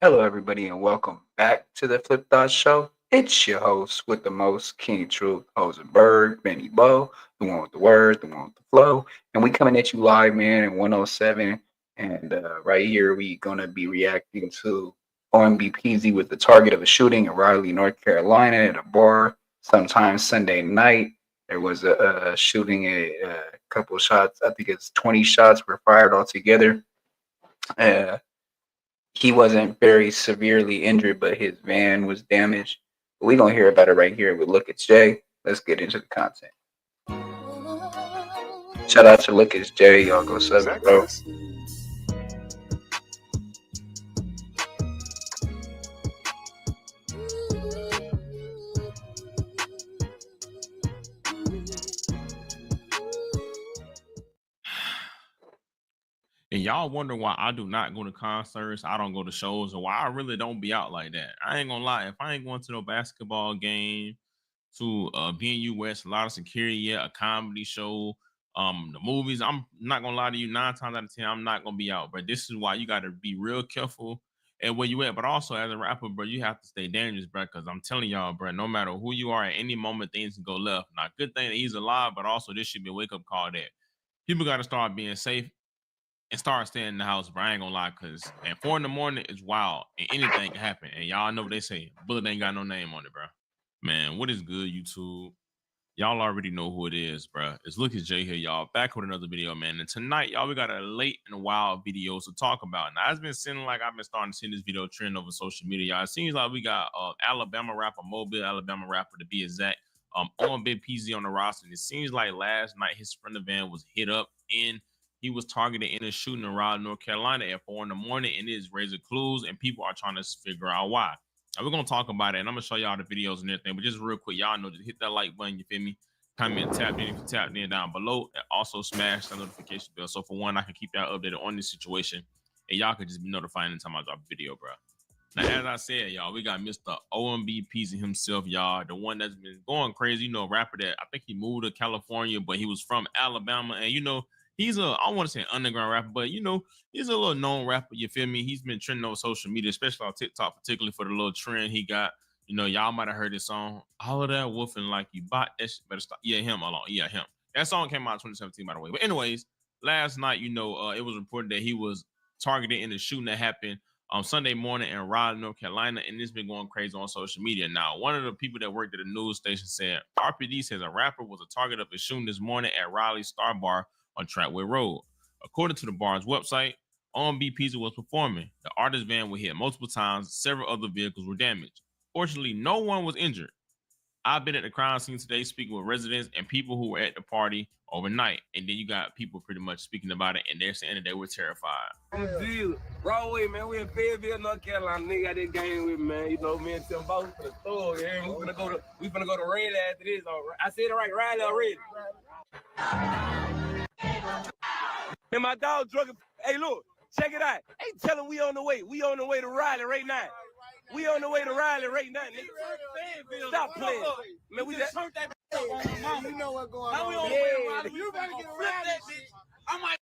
Hello, everybody, and welcome back to the Flip Thought Show. It's your host with the most, King Truth, Hosenberg, Benny Bo, the one with the words, the one with the flow. And we coming at you live, man, in 107. And right here, we going to be reacting to OMB Peezy with the target of a shooting in Raleigh, North Carolina at a bar sometime Sunday night. There was a shooting, a couple of shots. I think it's 20 shots were fired altogether. Uh, he wasn't very severely injured, but his van was damaged. We're gonna hear about it right here with Look It's Jay. Let's get into the content. Shout out to Look It's Jay, y'all go sub it, bro. And y'all wonder why I do not go to concerts, I don't go to shows, or why I really don't be out like that. I ain't gonna lie, if I ain't going to no basketball game, to being US, a lot of security, yeah, a comedy show, the movies, I'm not gonna lie to you, 9 times out of 10, I'm not gonna be out. But this is why you gotta be real careful and where you at. But also as a rapper, bro, you have to stay dangerous, bro. Cause I'm telling y'all, bro, no matter who you are at any moment, things can go left. Now, good thing that he's alive, but also this should be a wake-up call that people gotta start being safe and start staying in the house, bro. I ain't gonna lie, cause at 4 in the morning it's wild and anything can happen. And y'all know what they say, bullet ain't got no name on it, bro. Man, what is good, YouTube? Y'all already know who it is, bro. It's Look at Jay here, y'all. Back with another video, man. And tonight, y'all, we got a late and wild video to talk about. Now, it's been seeming like I've been starting to see this video trend over social media, y'all. It seems like we got Alabama rapper, Mobile Alabama rapper to be exact, OMB Peezy on the roster. And it seems like last night his Sprinter van was hit up and he was targeted in a shooting in Raleigh, North Carolina at 4 in the morning, and it is raising clues, and people are trying to figure out why. Now, we're gonna talk about it, and I'm gonna show y'all the videos and everything. But just real quick, y'all know, just hit that like button. You feel me? Comment, tap in if you tapped in down below, and also smash the notification bell. So for one, I can keep y'all updated on this situation, and y'all can just be notified anytime I drop a video, bro. Now, as I said, y'all, we got Mr. OMB Peezy himself, y'all, the one that's been going crazy. You know, rapper that I think he moved to California, but he was from Alabama, and you know, he's I don't want to say an underground rapper, but you know, he's a little known rapper. You feel me? He's been trending on social media, especially on TikTok, particularly for the little trend he got. You know, y'all might have heard this song, all of that woofing like you bought that shit, better stop. Yeah, him alone. Yeah, him. That song came out in 2017, by the way. But anyways, last night, you know, it was reported that he was targeted in the shooting that happened Sunday morning in Raleigh, North Carolina, and it's been going crazy on social media. Now, one of the people that worked at the news station said RPD says a rapper was a target of a shooting this morning at Raleigh Star Bar on Trackway Road. According to the bar's website, OMB Peezy was performing. The artist van was hit multiple times. Several other vehicles were damaged. Fortunately, no one was injured. I've been at the crime scene today speaking with residents and people who were at the party overnight. And then you got people pretty much speaking about it, and they're saying that they were terrified. Raleigh, man. We in Fayetteville, North Carolina. Nigga got this game with me, man. You know, me and Tim both for the store. Yeah, we finna go to Raleigh after this. I said it right, Raleigh already. And my dog drug. Hey, look, check it out. Hey, tell him we on the way. We on the way to Raleigh right now. We on the way to Raleigh right now, nigga. Stop playing. Man, we just turned that on my mama. You know what's going on. How we on the way to Raleigh? You better get around that bitch. I might.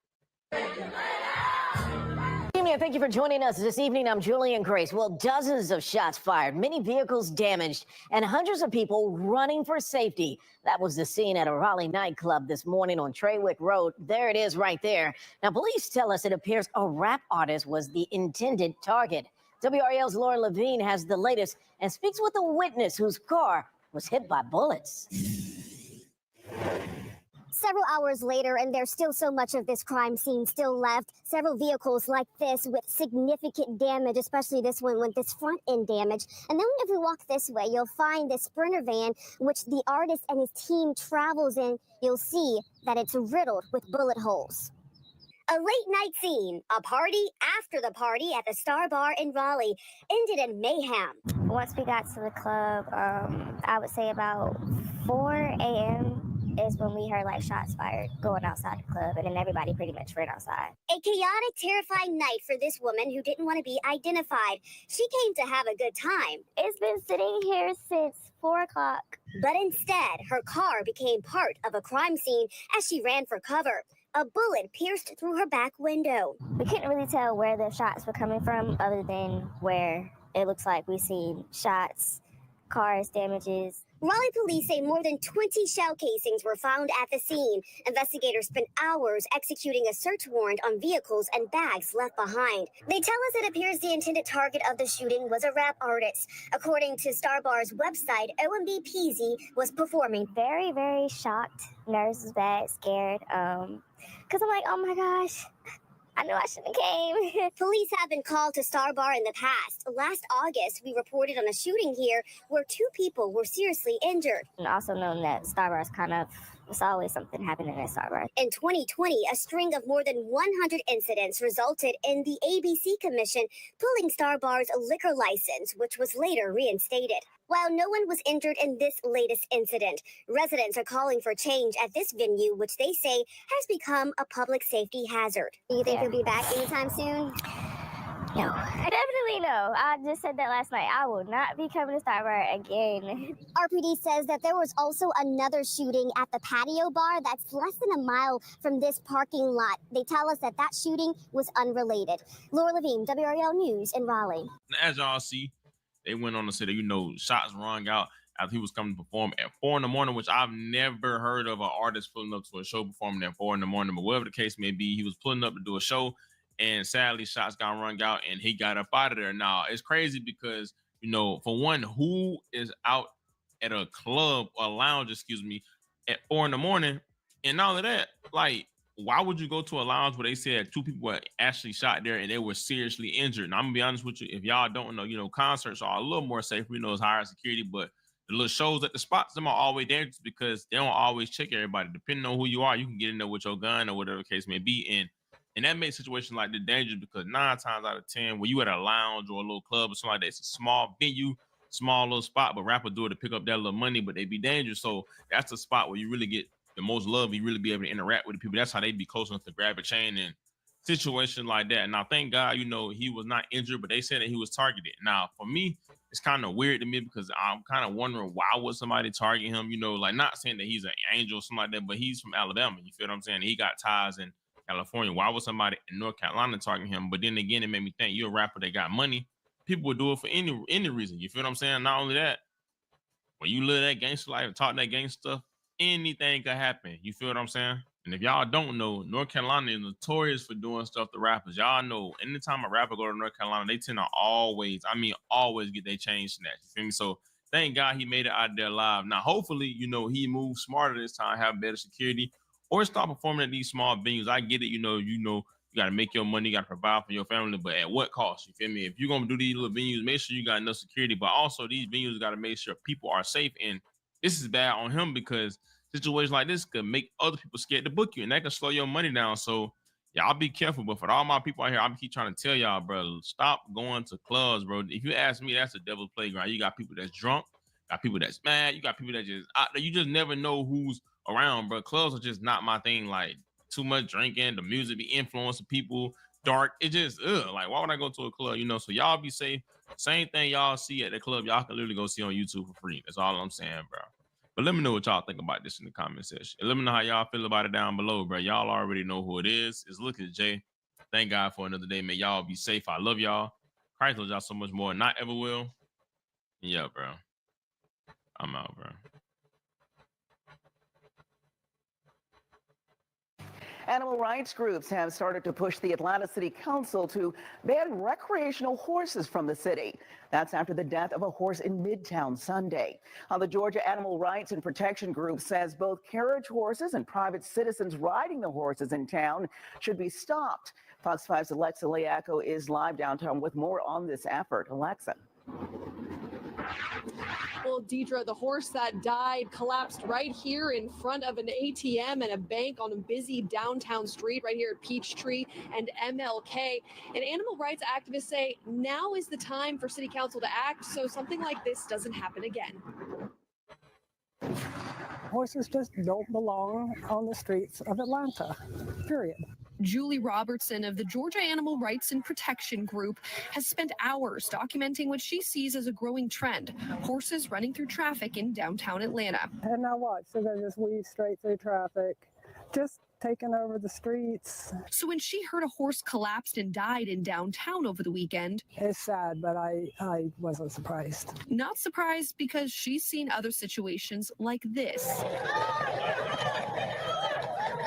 Thank you for joining us this evening. I'm Julian Grace. Well, dozens of shots fired, many vehicles damaged, and hundreds of people running for safety. That was the scene at a Raleigh nightclub this morning on Traywick Road. There it is right there. Now, police tell us it appears a rap artist was the intended target. WRL's Lauren Levine has the latest and speaks with a witness whose car was hit by bullets. Several hours later, and there's still so much of this crime scene still left. Several vehicles like this with significant damage, especially this one with this front end damage. And then if we walk this way, you'll find this Sprinter van, which the artist and his team travels in. You'll see that it's riddled with bullet holes. A late night scene, a party after the party at the Star Bar in Raleigh, ended in mayhem. Once we got to the club, I would say about 4 a.m. is when we heard like shots fired going outside the club, and then everybody pretty much ran outside. A chaotic, terrifying night for this woman who didn't want to be identified. She came to have a good time. It's been sitting here since 4 o'clock. But instead, her car became part of a crime scene as she ran for cover. a bullet pierced through her back window. We couldn't really tell where the shots were coming from other than where it looks like we've seen shots, cars, damages. Raleigh police say more than 20 shell casings were found at the scene. Investigators spent hours executing a search warrant on vehicles and bags left behind. They tell us it appears the intended target of the shooting was a rap artist. According to Star Bar's website, OMB Peezy was performing. Very, very shocked. Nerves was bad, scared. Because I'm like, oh my gosh, I knew I shouldn't have came. Police have been called to Star Bar in the past. Last August, we reported on a shooting here where 2 people were seriously injured. And also known that Star Bar is it's always something happening at Star Bar. In 2020, a string of more than 100 incidents resulted in the ABC Commission pulling Star Bar's liquor license, which was later reinstated. While no one was injured in this latest incident, residents are calling for change at this venue, which they say has become a public safety hazard. Do you think you'll be back anytime soon? No. Definitely no. I just said that last night. I will not be coming to Star Bar again. RPD says that there was also another shooting at the patio bar that's less than a mile from this parking lot. They tell us that shooting was unrelated. Laura Levine, WRL News in Raleigh. As y'all see, they went on to say that, shots rung out after he was coming to perform at 4 a.m, which I've never heard of an artist pulling up to a show performing at 4 a.m. But whatever the case may be, he was pulling up to do a show. And sadly, shots got rung out and he got up out of there. Now, it's crazy because, for one, who is out at a club or lounge, at 4 a.m? And all of that, like, why would you go to a lounge where they said 2 people were actually shot there and they were seriously injured? And I'm gonna be honest with you, if y'all don't know, concerts are a little more safe, it's higher security, but the little shows at the spots, them are always dangerous because they don't always check everybody. Depending on who you are, you can get in there with your gun or whatever the case may be. And that makes situations like this dangerous because 9 times out of 10, when you at a lounge or a little club or something like that, it's a small venue, small little spot, but rappers do it to pick up that little money, but they be dangerous. So that's the spot where you really get the most love. You really be able to interact with the people. That's how they be close enough to grab a chain and situation like that. Now, thank God, he was not injured, but they said that he was targeted. Now, for me, it's kind of weird to me because I'm kind of wondering why would somebody target him? Not saying that he's an angel or something like that, but he's from Alabama. You feel what I'm saying? He got ties in California. Why would somebody in North Carolina target him? But then again, it made me think you're a rapper that got money. People would do it for any reason. You feel what I'm saying? Not only that, when you live that gangster life and talk that gangster stuff, anything could happen. You feel what I'm saying? And if y'all don't know, North Carolina is notorious for doing stuff to rappers. Y'all know, anytime a rapper go to North Carolina, they tend to always get their chain snatched. You feel me? So thank God he made it out there alive. Now, hopefully, he moves smarter this time, have better security, or start performing at these small venues. I get it, you got to make your money, you got to provide for your family, but at what cost? You feel me? If you're going to do these little venues, make sure you got enough security, but also these venues got to make sure people are safe. And this is bad on him because situations like this could make other people scared to book you, and that can slow your money down. So y'all be careful. But for all my people out here, I keep trying to tell y'all, bro, stop going to clubs, bro. If you ask me, that's a devil's playground. You got people that's drunk, got people that's mad, you got people that just out there. You just never know who's around, bro. Clubs are just not my thing. Like, too much drinking, the music be influencing people, dark. It just like, why would I go to a club? So y'all be safe. Same thing y'all see at the club, y'all can literally go see on YouTube for free. That's all I'm saying, bro. But let me know what y'all think about this in the comment section. And let me know how y'all feel about it down below, bro. Y'all already know who it is. It's Look at Jay. Thank God for another day. May y'all be safe. I love y'all. Christ loves y'all so much more than I ever will. Yeah, bro. I'm out, bro. Animal rights groups have started to push the Atlanta City Council to ban recreational horses from the city. That's after the death of a horse in Midtown Sunday. The Georgia Animal Rights and Protection Group says both carriage horses and private citizens riding the horses in town should be stopped. Fox 5's Alexa Leaco is live downtown with more on this effort. Alexa. Well, Deidre, the horse that died collapsed right here in front of an ATM and a bank on a busy downtown street right here at Peachtree and MLK. And animal rights activists say now is the time for City Council to act so something like this doesn't happen again. Horses just don't belong on the streets of Atlanta, period. Julie Robertson of the Georgia Animal Rights and Protection Group has spent hours documenting what she sees as a growing trend, horses running through traffic in downtown Atlanta. And now watch, they're going to just weave straight through traffic. Just taking over the streets. So when she heard a horse collapsed and died in downtown over the weekend, It's sad, but I wasn't surprised. not surprised because she's seen other situations like this.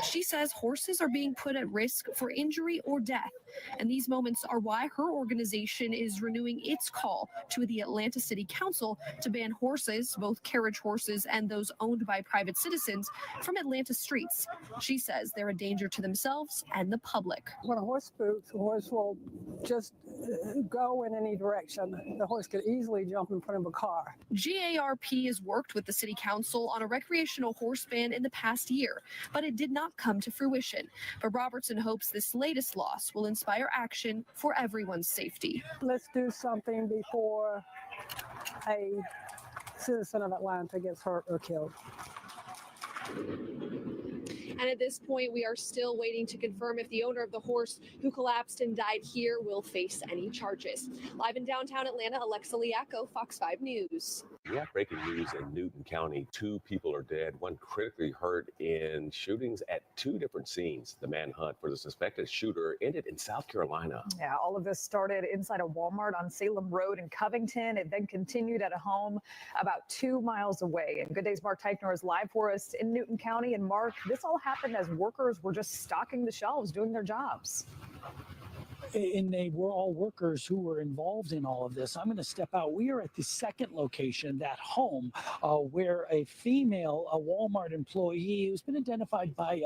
She says horses are being put at risk for injury or death, and these moments are why her organization is renewing its call to the Atlanta City Council to ban horses, both carriage horses and those owned by private citizens, from Atlanta streets. She says they're a danger to themselves and the public. When a horse spooks, a horse will just go in any direction. The horse could easily jump in front of a car. GARP has worked with the City Council on a recreational horse ban in the past year, but it did not come to fruition. But Robertson hopes this latest loss will inspire action for everyone's safety. Let's do something before a citizen of Atlanta gets hurt or killed. And at this point, we are still waiting to confirm if the owner of the horse who collapsed and died here will face any charges. Live in downtown Atlanta, Alexa Liaco, Fox 5 News. We have breaking news in Newton County. 2 people are dead, 1 critically hurt in shootings at 2 different scenes. The manhunt for the suspected shooter ended in South Carolina. Yeah, all of this started inside a Walmart on Salem Road in Covington. It then continued at a home about 2 miles away. And Good Day's Mark Teichner is live for us in Newton County. And Mark, this all happened as workers were just stocking the shelves, doing their jobs. And they were all workers who were involved in all of this. I'm going to step out. We are at the second location, that home, where a female, a Walmart employee who's been identified by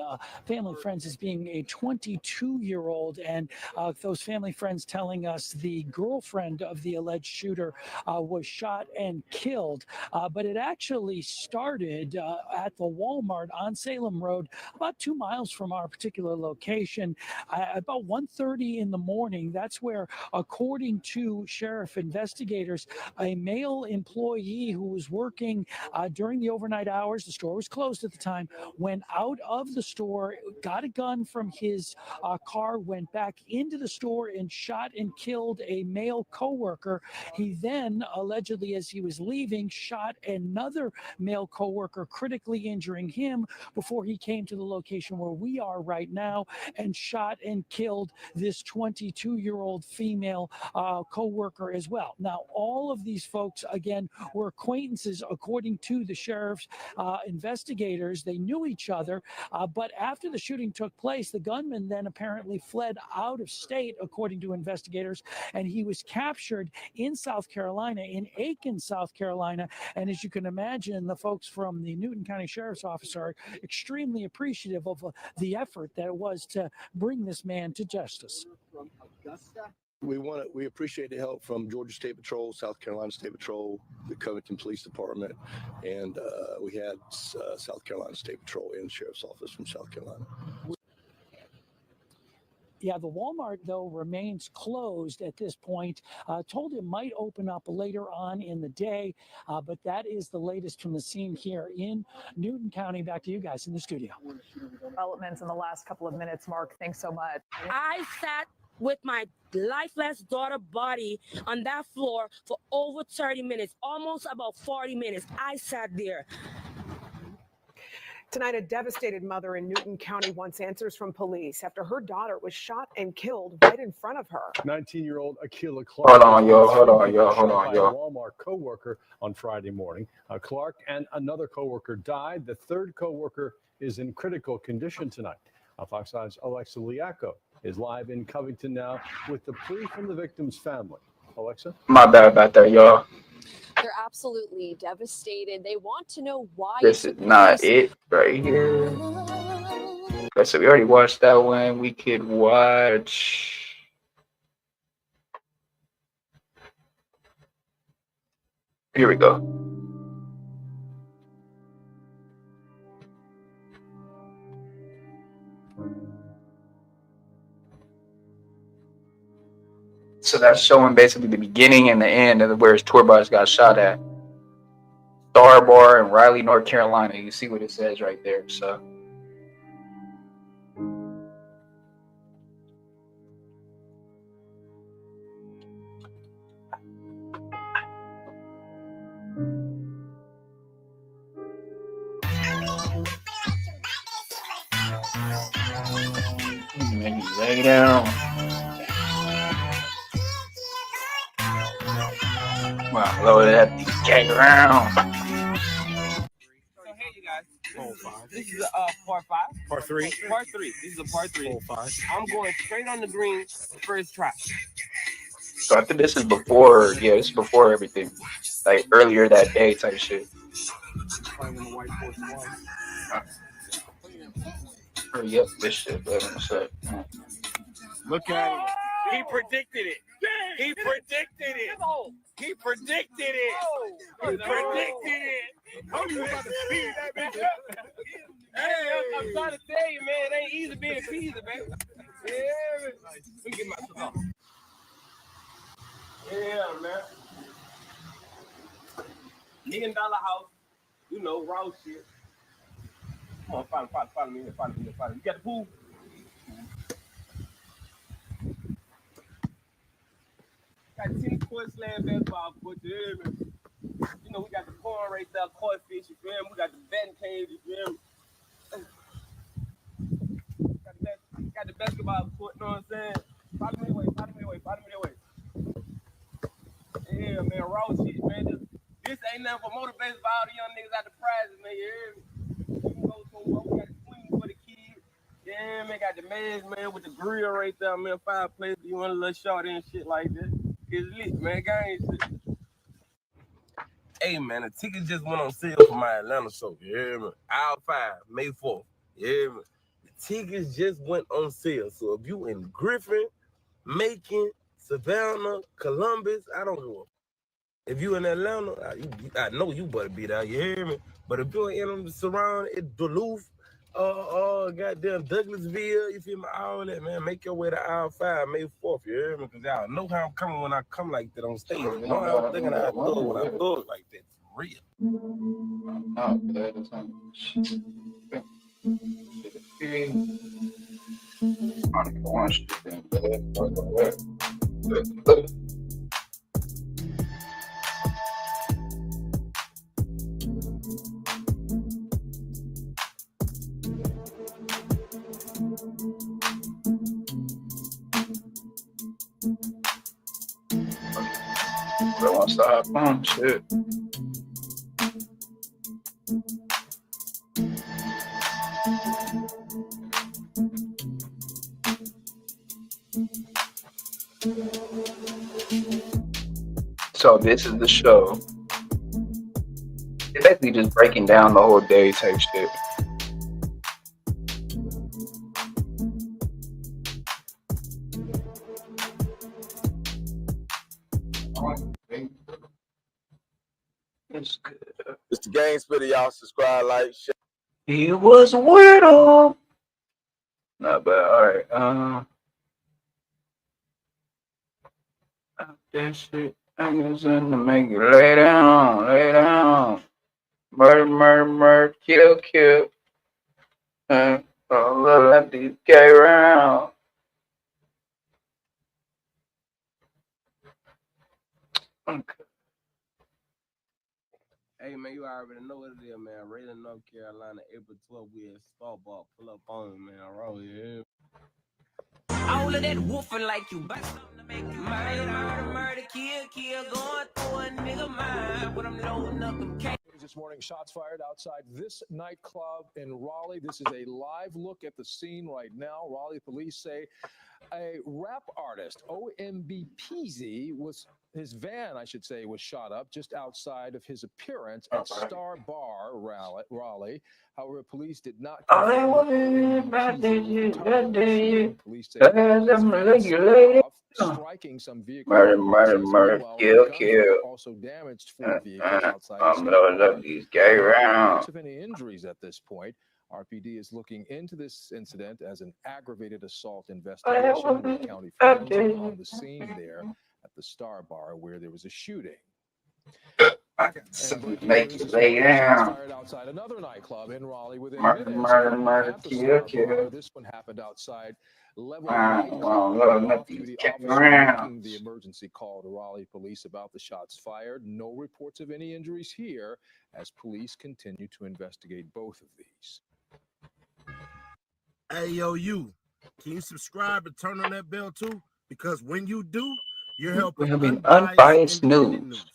family friends as being a 22-year-old, and those family friends telling us the girlfriend of the alleged shooter was shot and killed. But it actually started at the Walmart on Salem Road, about 2 miles from our particular location, about 1:30 in the morning. That's where, according to sheriff investigators, a male employee who was working during the overnight hours, the store was closed at the time, went out of the store, got a gun from his car, went back into the store and shot and killed a male coworker. He then, allegedly as he was leaving, shot another male coworker, critically injuring him before he came to the location where we are right now and shot and killed this 22-year-old female co-worker as well. Now, all of these folks, again, were acquaintances, according to the sheriff's investigators. They knew each other, but after the shooting took place, the gunman then apparently fled out of state, according to investigators, and he was captured in South Carolina, in Aiken, South Carolina. And as you can imagine, the folks from the Newton County Sheriff's Office are extremely appreciative of the effort that it was to bring this man to justice. We appreciate the help from Georgia State Patrol, South Carolina State Patrol, the Covington Police Department, and we had South Carolina State Patrol and Sheriff's Office from South Carolina. Yeah, the Walmart, though, remains closed at this point. Told it might open up later on in the day, but that is the latest from the scene here in Newton County. Back to you guys in the studio. Developments in the last couple of minutes. Mark, thanks so much. I sat with my lifeless daughter body on that floor for over 30 minutes, almost about 40 minutes. I sat there. Tonight, a devastated mother in Newton County wants answers from police after her daughter was shot and killed right in front of her. 19-year-old Akila Clark. Hold on, y'all. Walmart co-worker on Friday morning. Clark and another co-worker died. The third co-worker is in critical condition tonight. Fox 5's Alexa Liaco is live in Covington now with the plea from the victim's family. Alexa? My bad about that, y'all. They're absolutely devastated. They want to know why. This is not it right here. Okay, so we already watched that one. We could watch. Here we go. So that's showing basically the beginning and the end of where his tour bus got shot at. Star Bar in Raleigh, North Carolina. You see what it says right there. So. Lay down. Wow, lower that DK around. So hey, you guys. This is part 5. Part 3. Part 3. This is a part 3. Hole 5. I'm going straight on the green first try. So I think this is before, yeah, this is before everything. Like earlier that day type shit. Playing in the white force one. Hurry up, this shit, but in a sec. Look at it. He predicted it. He predicted it. He predicted it. He predicted it. Oh, you about to speed that bitch up. Hey, I'm trying to tell you, man, it ain't easy being Peezy, man. Yeah, let me get my stuff off. Yeah, man. $1 million house, you know, raw shit. Come on, follow me here, follow me. You got the pool? Got tennis court, slam basketball court, you hear me? You know, we got the pond right there, koi fish, you feel me? We got the batting cage, you feel me? Got the basketball court, you know what I'm saying? Follow me away. Yeah, man, raw shit, man. This ain't nothing for motivation for all the young niggas out the prizes, man, you hear me? We can go somewhere, we got the queen for the kids. Yeah, man, got the man's, man, with the grill right there, man, fireplace. You want a little short and shit like that. It's lit, man, gang shit. Hey, man, the tickets just went on sale for my Atlanta show, you hear me? Aisle 5, May 4th, you hear me? The tickets just went on sale. So if you in Griffin, Macon, Savannah, Columbus, I don't know. If you in Atlanta, I know you better be there, you hear me? But if you're in the surrounding, Duluth, goddamn Douglasville, you feel me? All that, man, make your way to aisle 5, May 4th, you hear me? Because y'all know how I'm coming when I come like that on stage. You know how I'm thinking I thug when I thug like that, for real. Oh, that's not shit. I want to stop on shit. So this is the show. It's basically just breaking down the whole day type shit. It's good. It's the Game Spitter, y'all. Subscribe, like, share. He was a weirdo. Not bad. All right. That shit. I guess I'm to make you lay down. Murder, kill. Let these gay around. Okay. Hey, man, you already know what it is, man. Raleigh, North Carolina, April 12th, we at Starbucks. Pull up on me, man. Roll, yeah. All of that woofing like you buy something to make you murder, kill, going through a nigga mind. But I'm loading up them cake. This morning, shots fired outside this nightclub in Raleigh. This is a live look at the scene right now. Raleigh police say a rap artist, OMB Peezy, his van, I should say, was shot up just outside of his appearance at Star Bar, Raleigh. However, police did not. Striking some vehicles. Murder, kill. Also damaged 4 vehicles outside. I'm loading up these gay rounds. Of any injuries at this point. RPD is looking into this incident as an aggravated assault investigation. With county forensic on the scene there at the Star Bar where there was a shooting. I got something to make you lay down. Fired outside another nightclub in Raleigh within Murder, kill. This one happened outside Level Off-duty making the emergency call to Raleigh police about the shots fired. No reports of any injuries here as police continue to investigate both of these. Hey, yo, you. Can you subscribe and turn on that bell too? Because when you do, you're helping We're having unbiased unbiased independent news.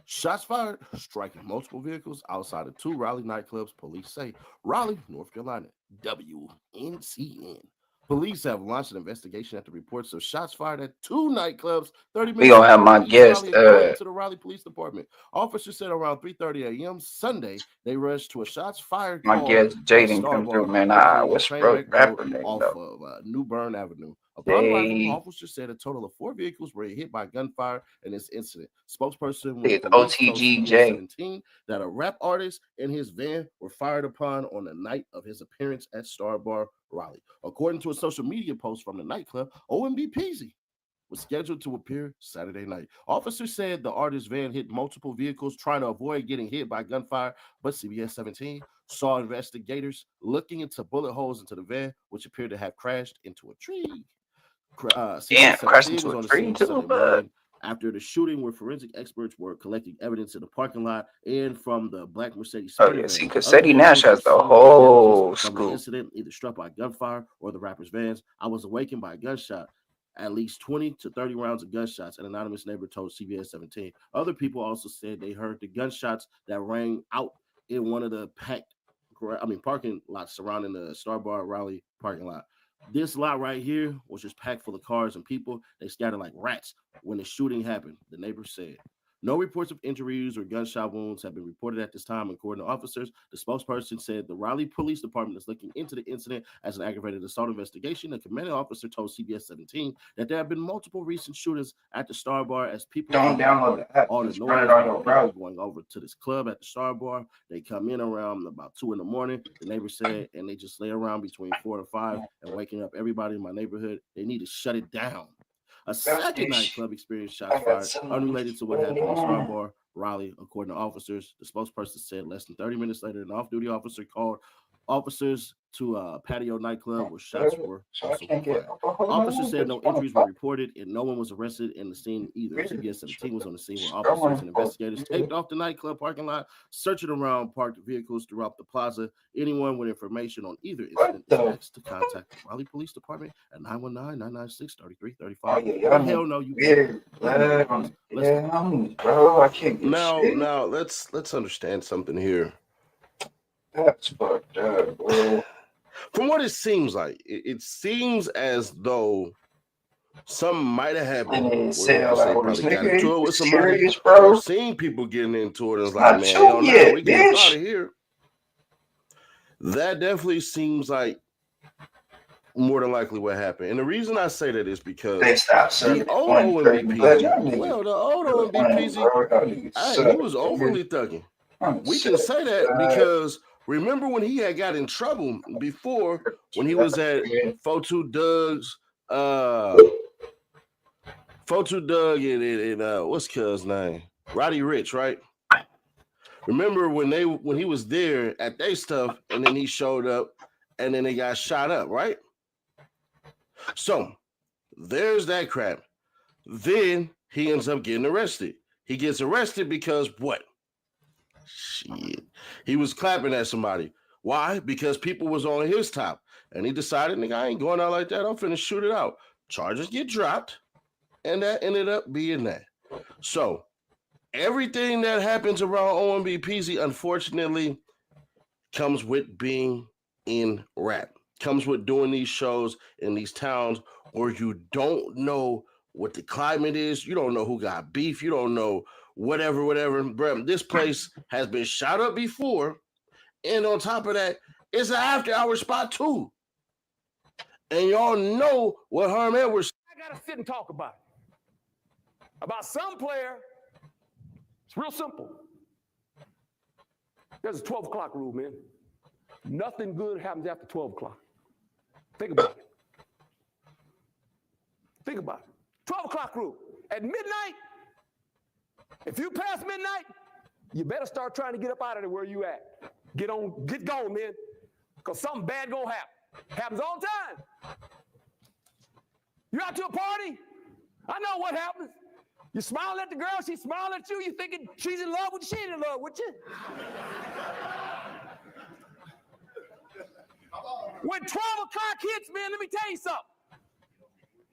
Shots fired, striking multiple vehicles outside of 2 Raleigh nightclubs, police say. Raleigh, North Carolina, WNCN. Police have launched an investigation after reports of shots fired at 2 nightclubs 30 We minutes gonna have away my from East guest, Raleigh, according to the Raleigh Police Department. Officers said around 3:30 a.m. Sunday, they rushed to a shots fired my call guest at Jaden Star come through, Bar, man. located on What's Trainwreck Road rapper name off though? of New Bern Avenue. Upon arrival, Jay. officers said a total of 4 vehicles were hit by gunfire in this incident. Spokesperson with It's police told OTGJ. CBS 17 that a rap artist and his van were fired upon on the night of his appearance at Star Bar, Raleigh. According to a social media post from the nightclub, OMB Peezy was scheduled to appear Saturday night. Officers said the artist's van hit multiple vehicles trying to avoid getting hit by gunfire, but CBS 17 saw investigators looking into bullet holes into the van, which appeared to have crashed into a tree. Damn, CBS crashed 17 into was a on the tree scene too, Sunday but morning after the shooting, where forensic experts were collecting evidence in the parking lot and from the black Mercedes oh Sprinter yeah, van. see, Other Cassetti Nash vehicles were has the seen with damages whole from the scoop. incident, either struck by gunfire or the rapper's vans. I was awakened by a gunshot. At least 20 to 30 rounds of gunshots, an anonymous neighbor told CBS 17. Other people also said they heard the gunshots that rang out in one of the parking lots surrounding the Star Bar Raleigh parking lot. This lot right here was just packed full of cars and people. They scattered like rats when the shooting happened, the neighbor said. No reports of injuries or gunshot wounds have been reported at this time, according to officers. The spokesperson said the Raleigh Police Department is looking into the incident as an aggravated assault investigation. A commanding officer told CBS 17 that there have been multiple recent shootings at the Star Bar as people Don't download the app. all the Just run noise it on about your people browser. going over to this club at the Star Bar. They come in around about 2 in the morning, the neighbor said, and they just lay around between 4 to 5 and waking up everybody in my neighborhood. They need to shut it down. A second nightclub experienced shots fired unrelated to what happened at Star Bar, Raleigh, according to officers. The spokesperson said less than 30 minutes later, an off-duty officer called officers to a patio nightclub where shots were also fired. Officers said no injuries were reported and no one was arrested in the scene either. CBS 17 was on the scene where officers and investigators taped off the nightclub parking lot, searching around parked vehicles throughout the plaza. Anyone with information on either incident is asked to contact the Raleigh Police Department at 919-996-3335. Oh yeah, y'all Hell need no, you weird, can't. bro. I can't get shit. Now let's understand something here. That's fucked up, bro. From what it seems like, it seems as though something might have happened. And Where it said, you say like, probably this got nigga, into it you with somebody, serious, bro? or seen people getting into it, and it's Not like, man, you hell no, yet, we get up bitch. out of here. That definitely seems like more than likely what happened. And the reason I say that is because They stopped serving the old one OMB trade, but y'all Peezy, niggas the old really OMB playing, Peezy, bro. Y'all niggas he suck, was nigga. overly thugging. I'm We can sick, say that because remember when he had got in trouble before when he was at Fotu Doug's Fotu Doug and what's cuz name? Roddy Rich, right? Remember when he was there at their stuff and then he showed up and then they got shot up, right? So there's that crap. Then he ends up getting arrested. He gets arrested because what? Shit. He was clapping at somebody. Why? Because people was on his top. And he decided, nigga, I ain't going out like that. I'm finna shoot it out. Charges get dropped. And that ended up being that. So everything that happens around OMB Peezy, unfortunately, comes with being in rap. Comes with doing these shows in these towns where you don't know what the climate is. You don't know who got beef. You don't know whatever. Bro, this place has been shot up before. And on top of that, it's an after-hour spot too. And y'all know what Herm Edwards. I gotta sit and talk about it. About some player. It's real simple. There's a 12 o'clock rule, man. Nothing good happens after 12 o'clock. Think about it. Think about it. 12 o'clock rule. At midnight, if you pass midnight, you better start trying to get up out of there where you at. Get going, man. Because something bad gonna happen. Happens all the time. You out to a party? I know what happens. You smile at the girl, she smiling at you, you thinking she's in love with you, she ain't in love with you. When 12 o'clock hits, man, let me tell you something.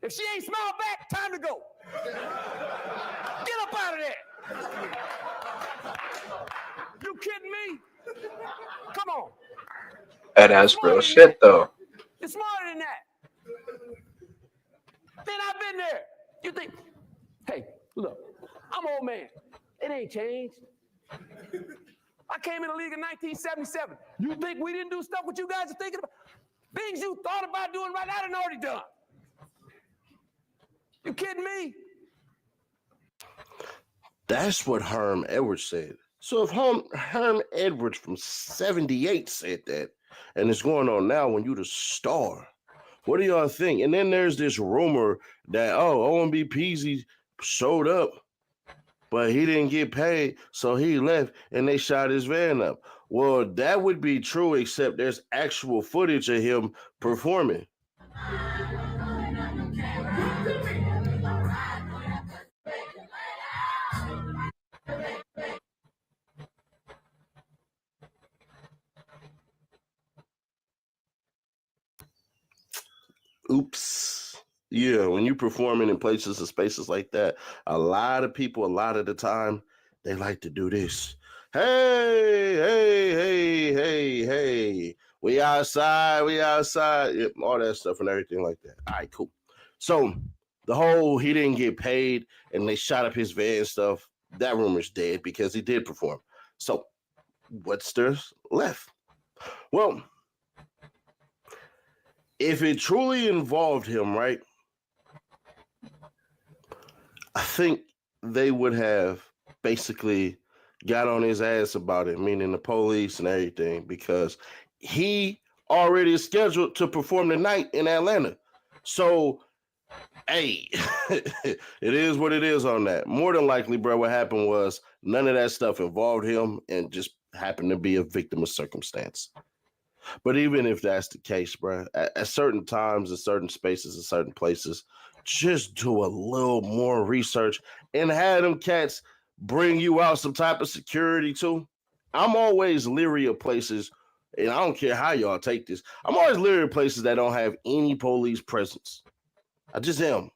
If she ain't smiled back, time to go. Get up out of there. You kidding me? Come on. That's real shit, though. It's smarter than that. Man, I've been there. You think, hey, look, I'm an old man. It ain't changed. I came in the league in 1977. You think we didn't do stuff what you guys are thinking about? Things you thought about doing right now, I done already done. You kidding me? That's what Herm Edwards said. So if Herm Edwards from 78 said that, and it's going on now when you the star, what do y'all think? And then there's this rumor that, OMB Peezy showed up, but he didn't get paid, so he left, and they shot his van up. Well, that would be true, except there's actual footage of him performing. Oops. Yeah, when you're performing in places and spaces like that, a lot of people, a lot of the time, they like to do this. Hey. We outside. Yep, all that stuff and everything like that. All right, cool. So the whole he didn't get paid and they shot up his van stuff, that rumor's dead because he did perform. So what's there left? Well, if it truly involved him, right, I think they would have basically got on his ass about it, meaning the police and everything, because he already is scheduled to perform tonight in Atlanta. So, hey, it is what it is on that. More than likely, bro, what happened was none of that stuff involved him and just happened to be a victim of circumstance. But even if that's the case, bro, at certain times, in certain spaces, in certain places, just do a little more research and have them cats bring you out some type of security too. I'm always leery of places, and I don't care how y'all take this. I'm always leery of places that don't have any police presence. I just am.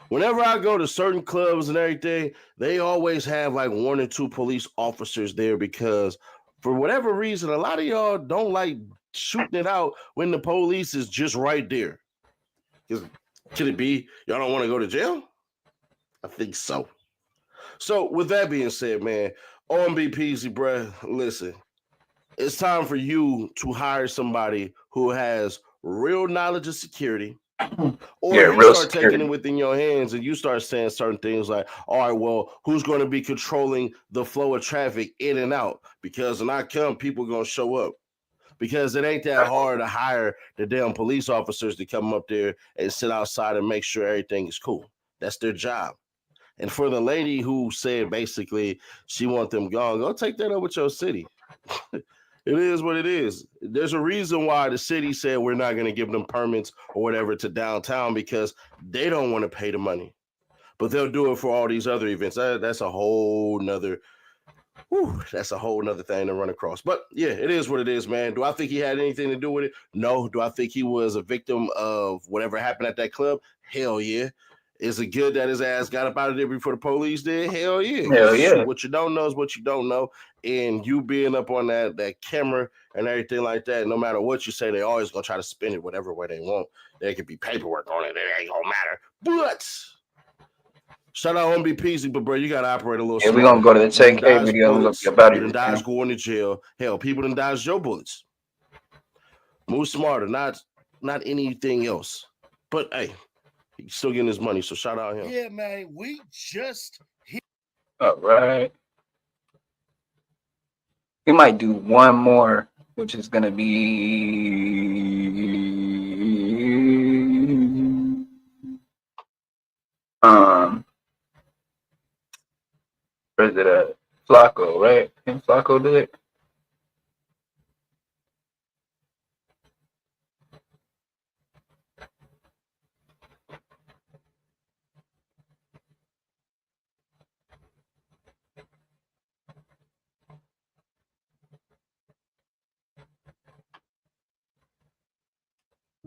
Whenever I go to certain clubs and everything, they always have like 1 or 2 police officers there because for whatever reason, a lot of y'all don't like shooting it out when the police is just right there. Could it be y'all don't want to go to jail? I think so. So with that being said, man, OMB Peezy, bruh, listen, it's time for you to hire somebody who has real knowledge of security. Or Yeah, you real start security. taking it within your hands and you start saying certain things like, all right, well, who's going to be controlling the flow of traffic in and out? Because when I come, people are going to show up. Because it ain't that hard to hire the damn police officers to come up there and sit outside and make sure everything is cool. That's their job. And for the lady who said basically she want them gone, go take that up with your city. It is what it is. There's a reason why the city said we're not going to give them permits or whatever to downtown because they don't want to pay the money. But they'll do it for all these other events. That's a whole nother thing to run across. But yeah, it is what it is, man. Do I think he had anything to do with it? No. Do I think he was a victim of whatever happened at that club? Hell yeah. Is it good that his ass got up out of there before the police did? Hell yeah. Hell yeah. Shoot, what you don't know is what you don't know. And you being up on that camera and everything like that, no matter what you say, they always gonna try to spin it whatever way they want. There could be paperwork on it. It ain't gonna matter. But shout out OMB Peezy, but bro, you gotta operate a little Yeah, smarter. we're gonna go to the 10K dodge video and look bullets. about You done it. dodge going to jail. Hell, people done dodge your bullets. Move smarter, not anything else. But hey, he's still getting his money, so shout out him. Yeah, man, we just hit. All right. We might do one more, which is gonna be where's it at? Flacco, right? Can Flacco do it?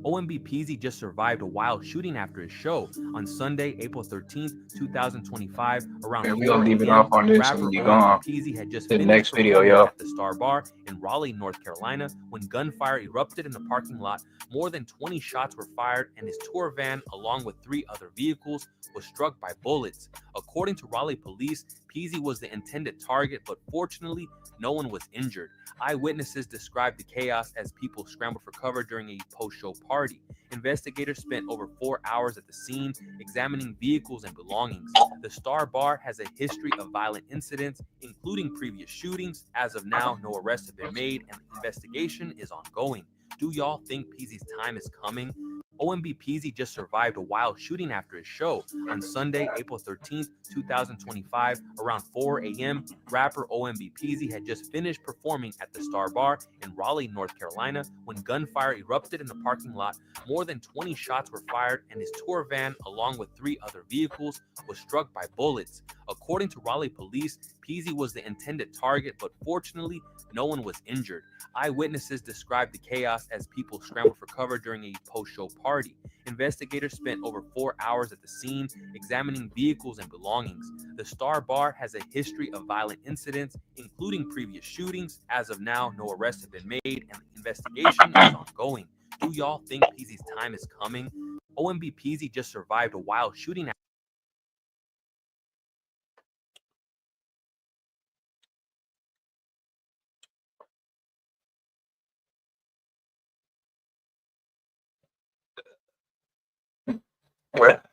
OMB Peezy just survived a wild shooting after his show on Sunday, April 13th, 2025, around Man, we 4 gonna leave it a.m. off on this and Rapper we OMB gone Peezy had just to the finished next video, performing y'all. at the Star Bar in Raleigh, North Carolina, when gunfire erupted in the parking lot. More than 20 shots were fired, and his tour van, along with 3 other vehicles, was struck by bullets. According to Raleigh police, Peezy was the intended target, but fortunately, no one was injured. Eyewitnesses described the chaos as people scrambled for cover during a post-show party. Investigators spent over 4 hours at the scene, examining vehicles and belongings. The Star Bar has a history of violent incidents, including previous shootings. As of now, no arrests have been made, and the investigation is ongoing. Do y'all think Peezy's time is coming? OMB Peezy just survived a wild shooting after his show on Sunday, April 13th, 2025, around 4 a.m. Rapper OMB Peezy had just finished performing at the Star Bar in Raleigh, North Carolina, when gunfire erupted in the parking lot. More than 20 shots were fired, and his tour van, along with 3 other vehicles, was struck by bullets. According to Raleigh police, Peezy was the intended target, but fortunately, no one was injured. Eyewitnesses described the chaos as people scrambled for cover during a post-show party. Investigators spent over 4 hours at the scene, examining vehicles and belongings. The Star Bar has a history of violent incidents, including previous shootings. As of now, no arrests have been made, and the investigation is ongoing. Do y'all think Peezy's time is coming? OMB Peezy just survived a wild shooting. What?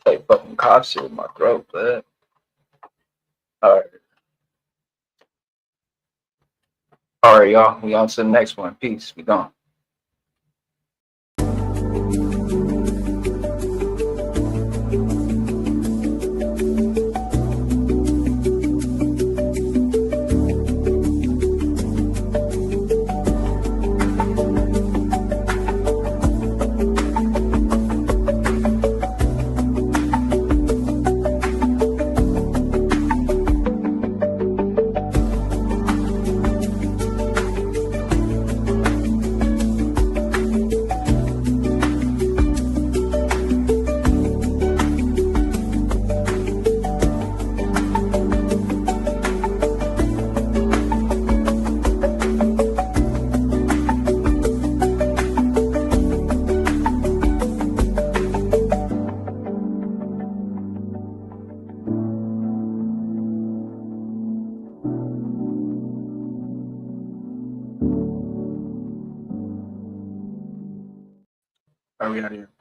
Like fucking cough shit in my throat, but alright. Alright, y'all. We on to the next one. Peace. We gone. Are we out here?